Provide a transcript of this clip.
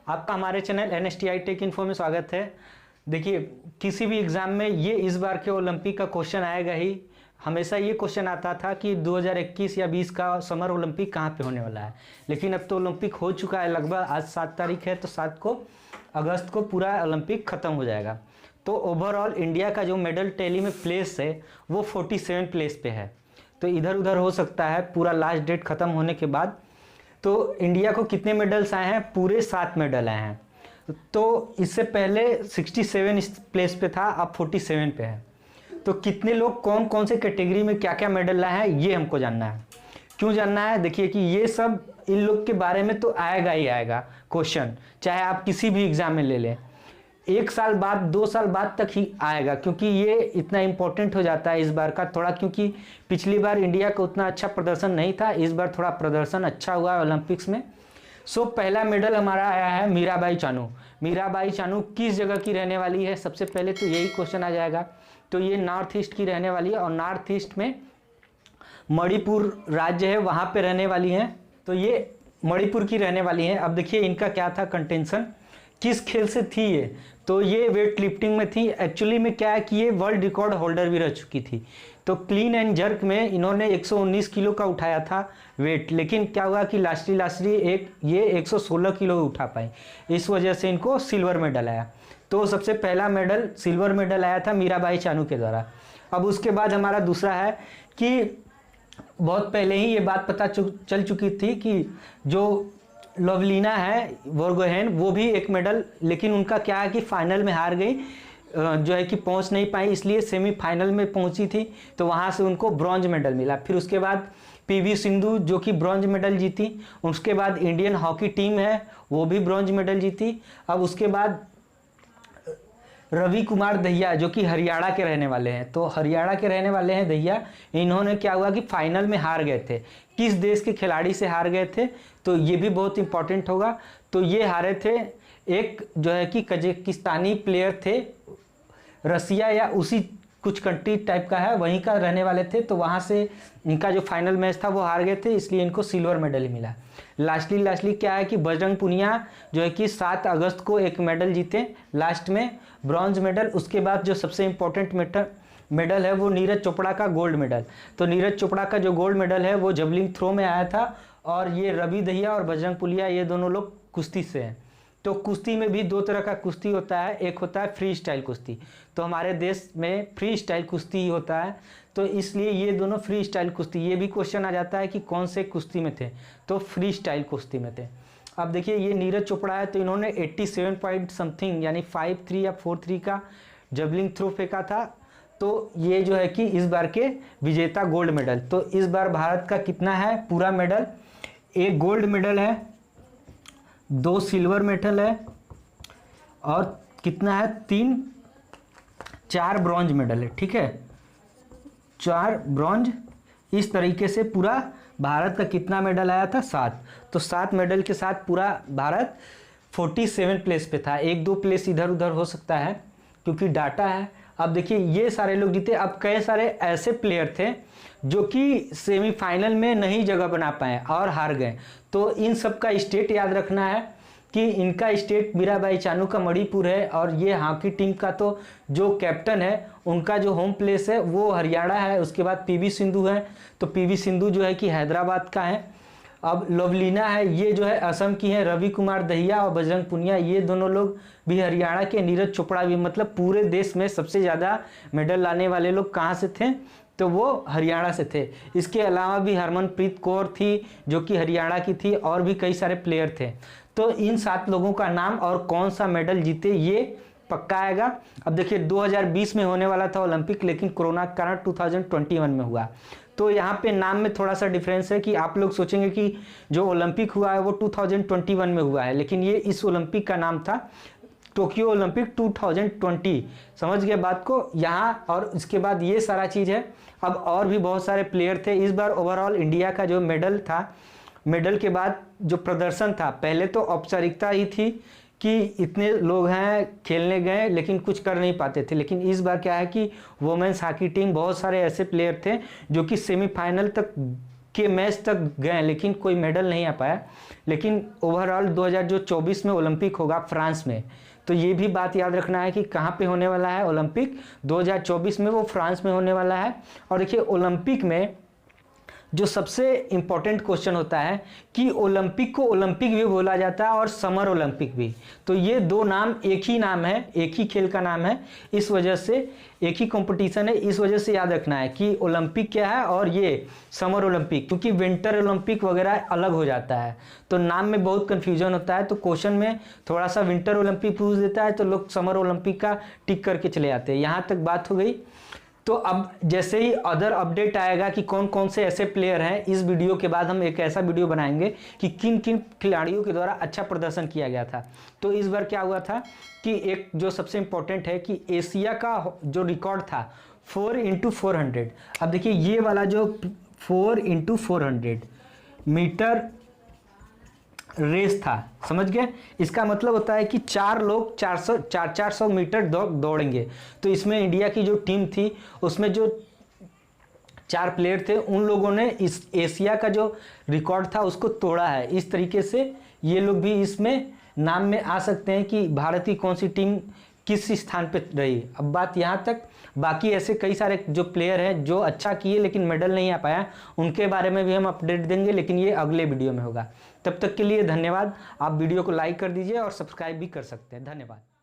आपका हमारे channel NSTI take info में स्वागत है। देखिए, किसी भी एग्ज़ाम में ये इस बार के ओलंपिक का क्वेश्चन आएगा ही। हमेशा ये क्वेश्चन आता था कि 2021 या 20 का समर ओलंपिक कहाँ पे होने वाला है, लेकिन अब तो ओलंपिक हो चुका है लगभग। आज 7 तारीख है, तो 7 को अगस्त को पूरा ओलंपिक ख़त्म हो जाएगा। तो ओवरऑल इंडिया का जो मेडल टैली में प्लेस है वो 47 प्लेस पे है। तो इधर उधर हो सकता है पूरा लास्ट डेट ख़त्म होने के बाद। तो इंडिया को कितने मेडल्स आए हैं? पूरे 7 मेडल आए हैं। तो इससे पहले 67 प्लेस पे था, अब 47 पे है। तो कितने लोग कौन कौन से कैटेगरी में क्या क्या मेडल लाए हैं ये हमको जानना है। क्यों जानना है? देखिए कि ये सब इन लोग के बारे में तो आएगा ही आएगा क्वेश्चन, चाहे आप किसी भी एग्जाम में ले लें। 1 साल बाद 2 साल बाद तक ही आएगा, क्योंकि ये इतना इम्पोर्टेंट हो जाता है इस बार का थोड़ा, क्योंकि पिछली बार इंडिया का उतना अच्छा प्रदर्शन नहीं था, इस बार थोड़ा प्रदर्शन अच्छा हुआ है ओलंपिक्स में। पहला मेडल हमारा आया है मीराबाई चानू। मीराबाई चानू किस जगह की रहने वाली है? सबसे पहले तो यही क्वेश्चन आ जाएगा। तो ये नॉर्थ ईस्ट की रहने वाली है, और नॉर्थ ईस्ट में मणिपुर राज्य है, वहाँ पे रहने वाली हैं। तो ये मणिपुर की रहने वाली हैं। अब देखिए इनका क्या था कंटेंशन, किस खेल से थी ये? तो ये वेट लिफ्टिंग में थी। एक्चुअली में क्या है कि ये वर्ल्ड रिकॉर्ड होल्डर भी रह चुकी थी। तो क्लीन एंड जर्क में इन्होंने 119 किलो का उठाया था वेट, लेकिन क्या हुआ कि लास्टली ये 116 किलो उठा पाई, इस वजह से इनको सिल्वर मेडल आया। तो सबसे पहला मेडल सिल्वर मेडल आया था मीराबाई चानू के द्वारा। अब उसके बाद हमारा दूसरा है कि बहुत पहले ही ये बात पता चल चुकी थी कि जो लवलीना है बोर्गोहेन, वो भी एक मेडल, लेकिन उनका क्या है कि फाइनल में हार गई, जो है कि पहुंच नहीं पाई, इसलिए सेमीफाइनल में पहुंची थी, तो वहां से उनको ब्रॉन्ज मेडल मिला। फिर उसके बाद PV सिंधु जो कि ब्रॉन्ज मेडल जीती। उसके बाद इंडियन हॉकी टीम है, वो भी ब्रॉन्ज मेडल जीती। अब उसके बाद रवि कुमार दहिया जो कि हरियाणा के रहने वाले हैं, तो हरियाणा के रहने वाले हैं दहिया, इन्होंने क्या हुआ कि फाइनल में हार गए थे। किस देश के खिलाड़ी से हार गए थे? तो ये भी बहुत इंपॉर्टेंट होगा। तो ये हारे थे, एक जो है कि कजाकिस्तानी प्लेयर थे, रसिया या उसी कुछ कंट्री टाइप का है, वहीं का रहने वाले थे। तो वहाँ से इनका जो फाइनल मैच था वो हार गए थे, इसलिए इनको सिल्वर मेडल ही मिला। लास्टली क्या है कि बजरंग पुनिया जो है कि 7 अगस्त को एक मेडल जीते, लास्ट में ब्रॉन्ज मेडल। उसके बाद जो सबसे इम्पोर्टेंट मेडल है वो नीरज चोपड़ा का गोल्ड मेडल। तो नीरज चोपड़ा का जो गोल्ड मेडल है वो जवलिन थ्रो में आया था, और ये रवि दहिया और बजरंग पुनिया ये दोनों लोग कुश्ती से हैं। तो कुश्ती में भी 2 तरह का कुश्ती होता है, एक होता है फ्री स्टाइल कुश्ती। तो हमारे देश में फ्री स्टाइल कुश्ती ही होता है, तो इसलिए ये दोनों फ्री स्टाइल कुश्ती। ये भी क्वेश्चन आ जाता है कि कौन से कुश्ती में थे, तो फ्री स्टाइल कुश्ती में थे। अब देखिए ये नीरज चोपड़ा है, तो इन्होंने 87 पॉइंट समथिंग यानी 5-3 या 4-3 का जवलिन थ्रो फेंका था। तो ये जो है कि इस बार के विजेता गोल्ड मेडल। तो इस बार भारत का कितना है पूरा मेडल? 1 गोल्ड मेडल है, 2 सिल्वर मेडल है, और कितना है 4 ब्रॉन्ज मेडल है। ठीक है, 4 ब्रॉन्ज। इस तरीके से पूरा भारत का कितना मेडल आया था? 7। तो 7 मेडल के साथ पूरा भारत 47 प्लेस पे था। 1-2 प्लेस इधर उधर हो सकता है क्योंकि डाटा है। अब देखिए ये सारे लोग जीते। अब कई सारे ऐसे प्लेयर थे जो कि सेमीफाइनल में नहीं जगह बना पाए और हार गए। तो इन सब का स्टेट याद रखना है कि इनका स्टेट मीराबाई चानू का मणिपुर है, और ये हॉकी टीम का तो जो कैप्टन है उनका जो होम प्लेस है वो हरियाणा है। उसके बाद PV सिंधु है, तो PV सिंधु जो है कि हैदराबाद का है। अब लवलीना है, ये जो है असम की है। रवि कुमार दहिया और बजरंग पुनिया ये दोनों लोग भी हरियाणा के। नीरज चोपड़ा भी, मतलब पूरे देश में सबसे ज़्यादा मेडल लाने वाले लोग कहाँ से थे? तो वो हरियाणा से थे। इसके अलावा भी हरमनप्रीत कौर थी जो कि हरियाणा की थी, और भी कई सारे प्लेयर थे। तो इन 7 लोगों का नाम और कौन सा मेडल जीते ये पक्का आएगा। अब देखिए 2020 में होने वाला था ओलंपिक, लेकिन कोरोना के कारण 2021 में हुआ। तो यहाँ पे नाम में थोड़ा सा डिफरेंस है कि आप लोग सोचेंगे कि जो ओलंपिक हुआ है वो 2021 में हुआ है, लेकिन ये इस ओलंपिक का नाम था टोक्यो ओलंपिक 2020। समझ गए बात को यहाँ। और इसके बाद ये सारा चीज़ है। अब और भी बहुत सारे प्लेयर थे इस बार। ओवरऑल इंडिया का जो मेडल था, मेडल के बाद जो प्रदर्शन था, पहले तो औपचारिकता ही थी कि इतने लोग हैं खेलने गए लेकिन कुछ कर नहीं पाते थे। लेकिन इस बार क्या है कि वुमेन्स हॉकी टीम, बहुत सारे ऐसे प्लेयर थे जो कि सेमीफाइनल तक के मैच तक गए लेकिन कोई मेडल नहीं आ पाया। लेकिन ओवरऑल 2024 में ओलंपिक होगा फ्रांस में, तो ये भी बात याद रखना है कि कहाँ पे होने वाला है ओलंपिक, 2024 में वो फ्रांस में होने वाला है। और देखिए ओलंपिक में जो सबसे इम्पोर्टेंट क्वेश्चन होता है कि ओलंपिक को ओलंपिक भी बोला जाता है और समर ओलंपिक भी, तो ये दो नाम एक ही नाम है, एक ही खेल का नाम है, इस वजह से एक ही कंपटीशन है, इस वजह से याद रखना है कि ओलंपिक क्या है और ये समर ओलंपिक, क्योंकि विंटर ओलंपिक वगैरह अलग हो जाता है तो नाम में बहुत कन्फ्यूजन होता है। तो क्वेश्चन में थोड़ा सा विंटर ओलंपिक पूछ देता है तो लोग समर ओलंपिक का टिक करके चले जाते हैं। यहाँ तक बात हो गई। तो अब जैसे ही अदर अपडेट आएगा कि कौन कौन से ऐसे प्लेयर हैं, इस वीडियो के बाद हम एक ऐसा वीडियो बनाएंगे कि किन किन खिलाड़ियों के द्वारा अच्छा प्रदर्शन किया गया था। तो इस बार क्या हुआ था कि एक जो सबसे इम्पोर्टेंट है कि एशिया का जो रिकॉर्ड था 4x400, अब देखिए ये वाला जो 4x400 मीटर रेस था, समझ गए, इसका मतलब होता है कि 4 लोग 400 मीटर दौड़ेंगे। तो इसमें इंडिया की जो टीम थी उसमें जो 4 प्लेयर थे उन लोगों ने इस एशिया का जो रिकॉर्ड था उसको तोड़ा है। इस तरीके से ये लोग भी इसमें नाम में आ सकते हैं कि भारत की कौन सी टीम किस स्थान पे रही। अब बात यहाँ तक, बाकी ऐसे कई सारे जो प्लेयर हैं जो अच्छा किए लेकिन मेडल नहीं आ पाया, उनके बारे में भी हम अपडेट देंगे, लेकिन ये अगले वीडियो में होगा। तब तक के लिए धन्यवाद। आप वीडियो को लाइक कर दीजिए और सब्सक्राइब भी कर सकते हैं। धन्यवाद।